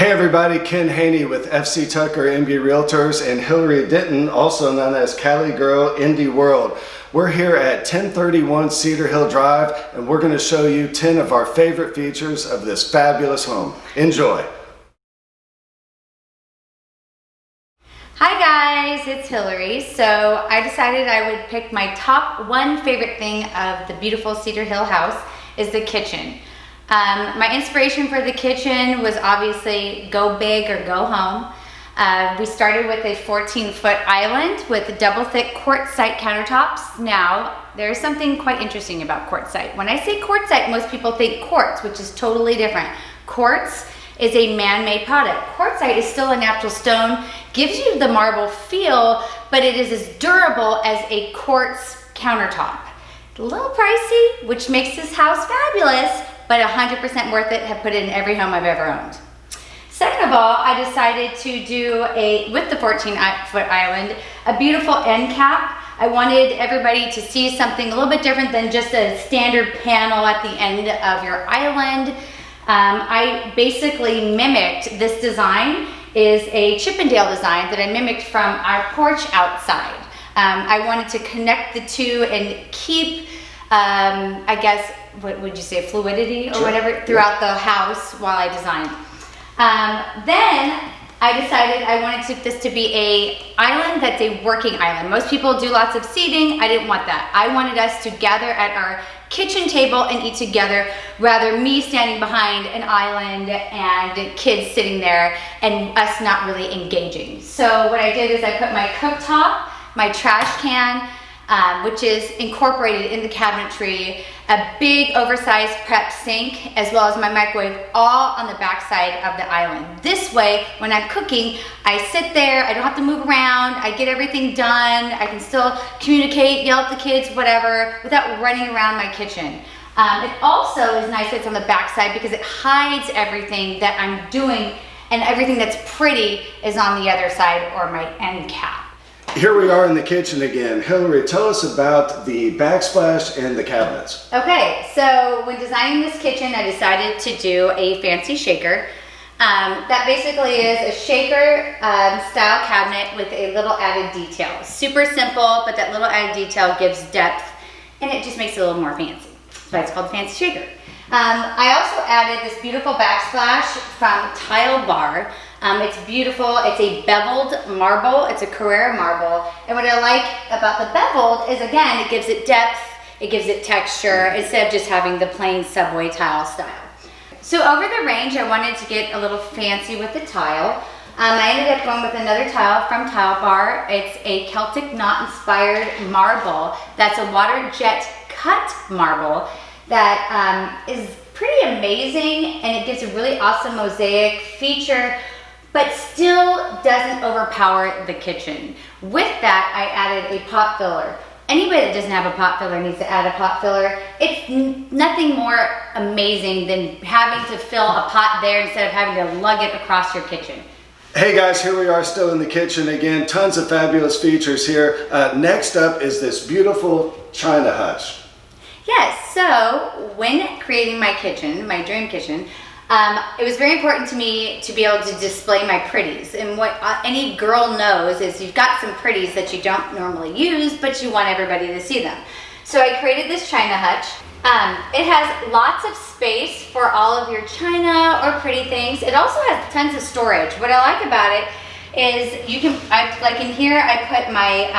Hey everybody, Ken Haney with FC Tucker MB Realtors and Hillary Denton, also known as Cali Girl Indie World. We're here at 1031 Cedar Hill Drive and we're going to show you 10 of our favorite features of this fabulous home. Enjoy! Hi guys, it's Hillary. So I decided I would pick my top one favorite thing of the beautiful Cedar Hill house is the kitchen. My inspiration for the kitchen was obviously go big or go home. We started with a 14-foot island with double thick quartzite countertops. Now, there's something quite interesting about quartzite. When I say quartzite, most people think quartz, which is totally different. Quartz is a man-made product. Quartzite is still a natural stone, gives you the marble feel, but it is as durable as a quartz countertop. A little pricey, which makes this house fabulous, but 100% worth it. Have put it in every home I've ever owned. Second of all, I decided to do with the 14-foot island, a beautiful end cap. I wanted everybody to see something a little bit different than just a standard panel at the end of your island. I basically mimicked this design, is a Chippendale design that I mimicked from our porch outside. I wanted to connect the two and keep, I guess, what would you say, fluidity or whatever throughout the house while I designed. Then I decided I wanted this to be an island that's a working island. Most people do lots of seating. I didn't want that. I wanted us to gather at our kitchen table and eat together, rather me standing behind an island and kids sitting there and us not really engaging. So what I did is I put my cooktop, my trash can, which is incorporated in the cabinetry, a big oversized prep sink, as well as my microwave, all on the back side of the island. This way, when I'm cooking, I sit there, I don't have to move around, I get everything done, I can still communicate, yell at the kids, whatever, without running around my kitchen. It also is nice that it's on the back side because it hides everything that I'm doing, and everything that's pretty is on the other side, or my end cap. Here we are in the kitchen again. Hillary, tell us about the backsplash and the cabinets. Okay, so when designing this kitchen, I decided to do a fancy shaker. That basically is a shaker style cabinet with a little added detail. Super simple, but that little added detail gives depth and it just makes it a little more fancy. That's why it's called fancy shaker. I also added this beautiful backsplash from Tile Bar. It's beautiful. It's a beveled marble. It's a Carrara marble. And what I like about the beveled is, again, it gives it depth, it gives it texture, instead of just having the plain subway tile style. So over the range, I wanted to get a little fancy with the tile. I ended up going with another tile from Tile Bar. It's a Celtic knot inspired marble. That's a waterjet cut marble that is pretty amazing, and it gives a really awesome mosaic feature, but still doesn't overpower the kitchen. With that, I added a pot filler. Anybody that doesn't have a pot filler needs to add a pot filler. It's nothing more amazing than having to fill a pot there instead of having to lug it across your kitchen. Hey guys, here we are still in the kitchen again. Tons of fabulous features here. Next up is this beautiful china hutch. Yes, so when creating my kitchen, my dream kitchen, it was very important to me to be able to display my pretties. And what any girl knows is you've got some pretties that you don't normally use, but you want everybody to see them. So I created this china hutch. It has lots of space for all of your china or pretty things. It also has tons of storage. What I like about it is you can, like in here, I put my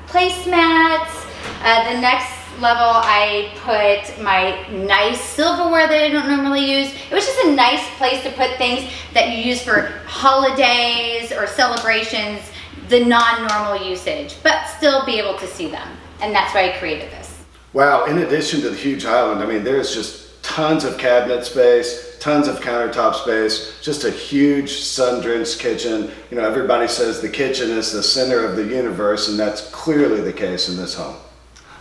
placemats. The next level, I put my nice silverware that I don't normally use. It was just a nice place to put things that you use for holidays or celebrations, the non-normal usage, but still be able to see them. And that's why I created this. Wow, in addition to the huge island, I mean, there's just tons of cabinet space, tons of countertop space, just a huge sun-drenched kitchen. You know, everybody says the kitchen is the center of the universe, and that's clearly the case in this home.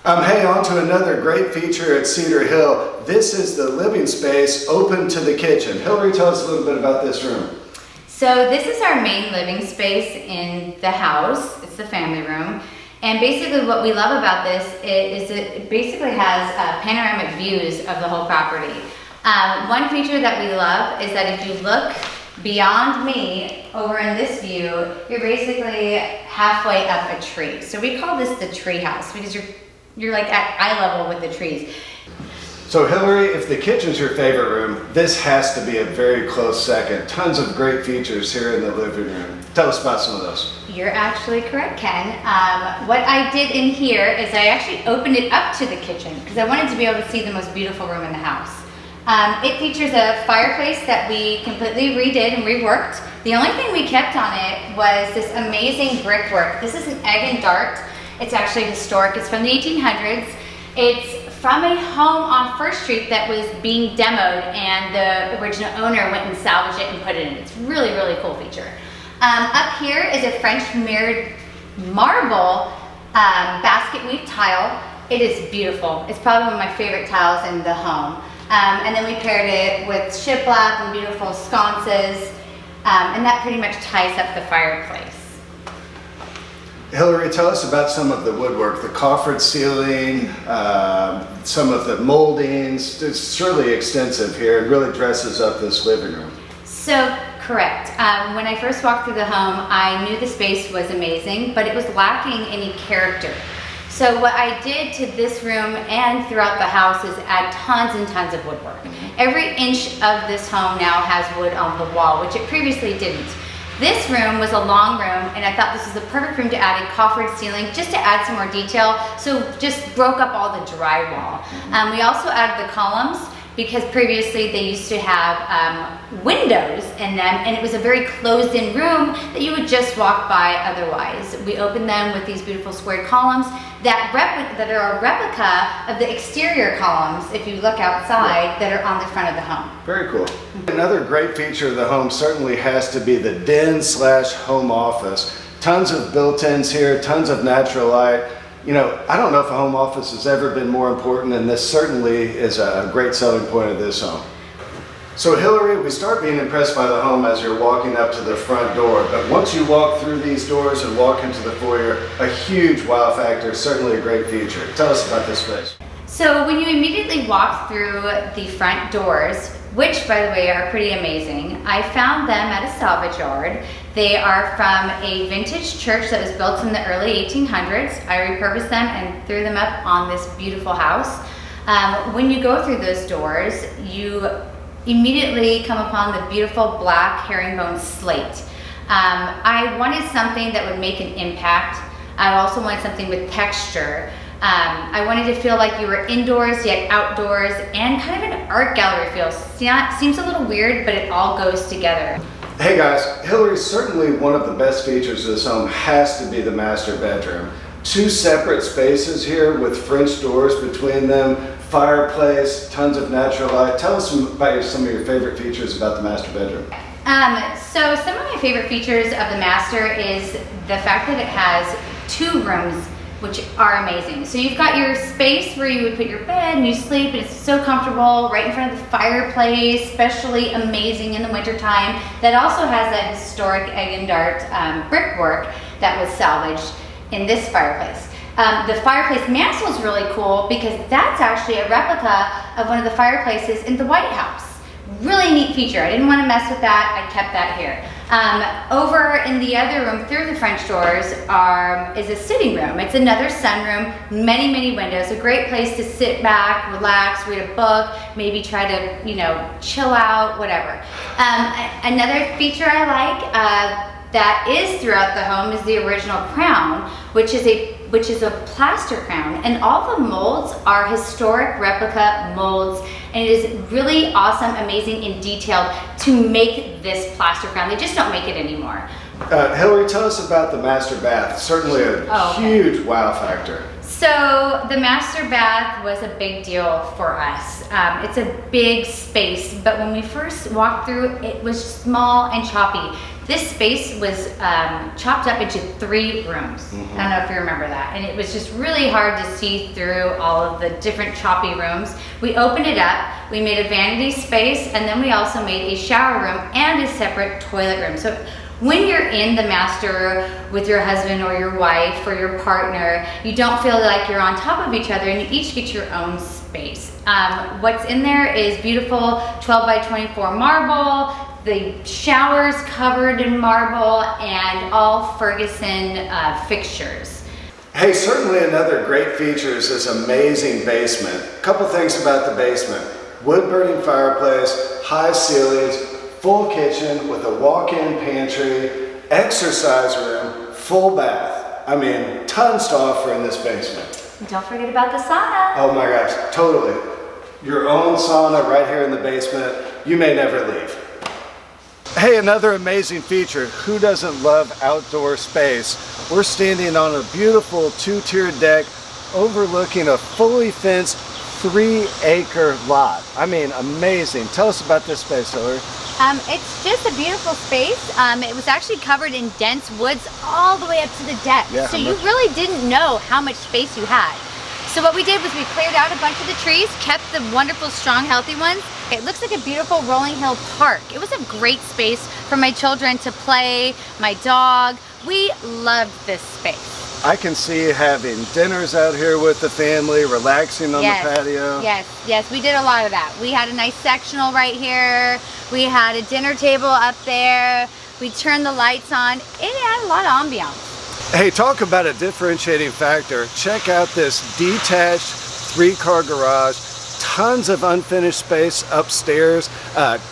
Hey, on to another great feature at Cedar Hill. This is the living space open to the kitchen. Hillary, tell us a little bit about this room. So this is our main living space in the house. It's the family room. And basically what we love about this is it basically has panoramic views of the whole property. One feature that we love is that if you look Beyond me, over in this view, you're basically halfway up a tree. So we call this the tree house because you're like at eye level with the trees. So Hillary, if the kitchen's your favorite room, this has to be a very close second. Tons of great features here in the living room. Tell us about some of those. You're actually correct, Ken. What I did in here is I actually opened it up to the kitchen because I wanted to be able to see the most beautiful room in the house. It features a fireplace that we completely redid and reworked. The only thing we kept on it was this amazing brickwork. This is an egg and dart. It's actually historic. It's from the 1800s. It's from a home on First Street that was being demoed, and the original owner went and salvaged it and put it in. It's really, really cool feature. Up here is a French mirrored marble basket weave tile. It is beautiful. It's probably one of my favorite tiles in the home. And then we paired it with shiplap and beautiful sconces, and that pretty much ties up the fireplace. Hillary, tell us about some of the woodwork, the coffered ceiling, some of the moldings. It's surely extensive here and really dresses up this living room. So, correct. When I first walked through the home, I knew the space was amazing, but it was lacking any character. So what I did to this room and throughout the house is add tons and tons of woodwork. Every inch of this home now has wood on the wall, which it previously didn't. This room was a long room, and I thought this was the perfect room to add a coffered ceiling just to add some more detail, so just broke up all the drywall. We also added the columns because previously they used to have windows in them, and it was a very closed-in room that you would just walk by otherwise. We opened them with these beautiful squared columns that are a replica of the exterior columns, if you look outside, that are on the front of the home. Very cool. Another great feature of the home certainly has to be the den/home office. Tons of built-ins here, tons of natural light. You know, I don't know if a home office has ever been more important, and this certainly is a great selling point of this home. So Hillary, we start being impressed by the home as you're walking up to the front door, but once you walk through these doors and walk into the foyer, a huge wow factor, certainly a great feature. Tell us about this space. So when you immediately walk through the front doors, which by the way are pretty amazing, I found them at a salvage yard. They are from a vintage church that was built in the early 1800s. I repurposed them and threw them up on this beautiful house. When you go through those doors, you immediately come upon the beautiful black herringbone slate. I wanted something that would make an impact. I also wanted something with texture. I wanted to feel like you were indoors yet outdoors, and kind of an art gallery feel. Seems a little weird, but it all goes together. Hey guys, Hillary, certainly one of the best features of this home has to be the master bedroom. Two separate spaces here with French doors between them, fireplace, tons of natural light. Tell us about some of your favorite features about the master bedroom. So some of my favorite features of the master is the fact that it has two rooms, which are amazing. So you've got your space where you would put your bed and you sleep, and it's so comfortable right in front of the fireplace, especially amazing in the wintertime. That also has that historic egg and dart brickwork that was salvaged in this fireplace. The fireplace mantle is really cool because that's actually a replica of one of the fireplaces in the White House. Really neat feature. I didn't want to mess with that. I kept that here. Over in the other room through the French doors is a sitting room. It's another sunroom, many, many windows. A great place to sit back, relax, read a book, maybe try to, chill out, whatever. Another feature I like that is throughout the home is the original crown, which is a plaster crown, and all the molds are historic replica molds, and it is really awesome, amazing, and detailed to make this plaster crown. They just don't make it anymore. Hillary, tell us about the master bath. Certainly a huge wow factor. So the master bath was a big deal for us. It's a big space, but when we first walked through, it was small and choppy. This space was chopped up into 3 rooms. I don't know if you remember that. And it was just really hard to see through all of the different choppy rooms. We opened it up, we made a vanity space, and then we also made a shower room and a separate toilet room. So when you're in the master with your husband or your wife or your partner, you don't feel like you're on top of each other, and you each get your own space. What's in there is beautiful 12 by 24 marble. The showers covered in marble and all Ferguson fixtures. Hey, certainly another great feature is this amazing basement. A couple things about the basement. Wood-burning fireplace, high ceilings, full kitchen with a walk-in pantry, exercise room, full bath. I mean, tons to offer in this basement. And don't forget about the sauna. Oh my gosh, totally. Your own sauna right here in the basement. You may never leave. Hey, another amazing feature. Who doesn't love outdoor space? We're standing on a beautiful 2-tiered deck overlooking a fully fenced 3-acre lot. I mean, amazing. Tell us about this space, Hillary. It's just a beautiful space. It was actually covered in dense woods all the way up to the deck. Yeah, so you really didn't know how much space you had. So what we did was we cleared out a bunch of the trees, kept the wonderful, strong, healthy ones. It looks like a beautiful rolling hill park. It was a great space for my children to play, my dog. We loved this space. I can see you having dinners out here with the family, relaxing on the patio. Yes, we did a lot of that. We had a nice sectional right here. We had a dinner table up there. We turned the lights on. It had a lot of ambiance. Hey, talk about a differentiating factor. Check out this detached 3-car garage. Tons of unfinished space upstairs.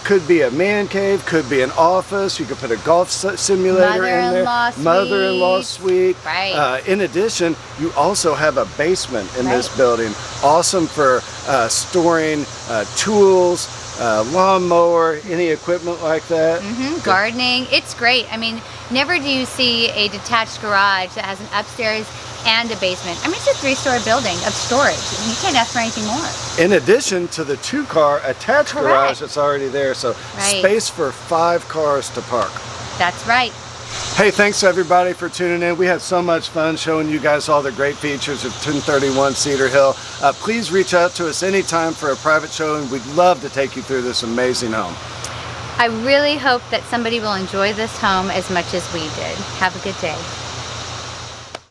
Could be a man cave, could be an office. You could put a golf simulator in there. Mother-in-law suite. Right. In addition, you also have a basement in this building. Awesome for storing tools, lawnmower, any equipment like that. Gardening. It's great. I mean, never do you see a detached garage that has an upstairs and a basement. I mean, it's a 3-story building of storage. You can't ask for anything more. In addition to the 2-car attached garage that's already there, so space for 5 cars to park. That's right. Hey, thanks everybody for tuning in. We had so much fun showing you guys all the great features of 1031 Cedar Hill. Please reach out to us anytime for a private showing. We'd love to take you through this amazing home. I really hope that somebody will enjoy this home as much as we did. Have a good day.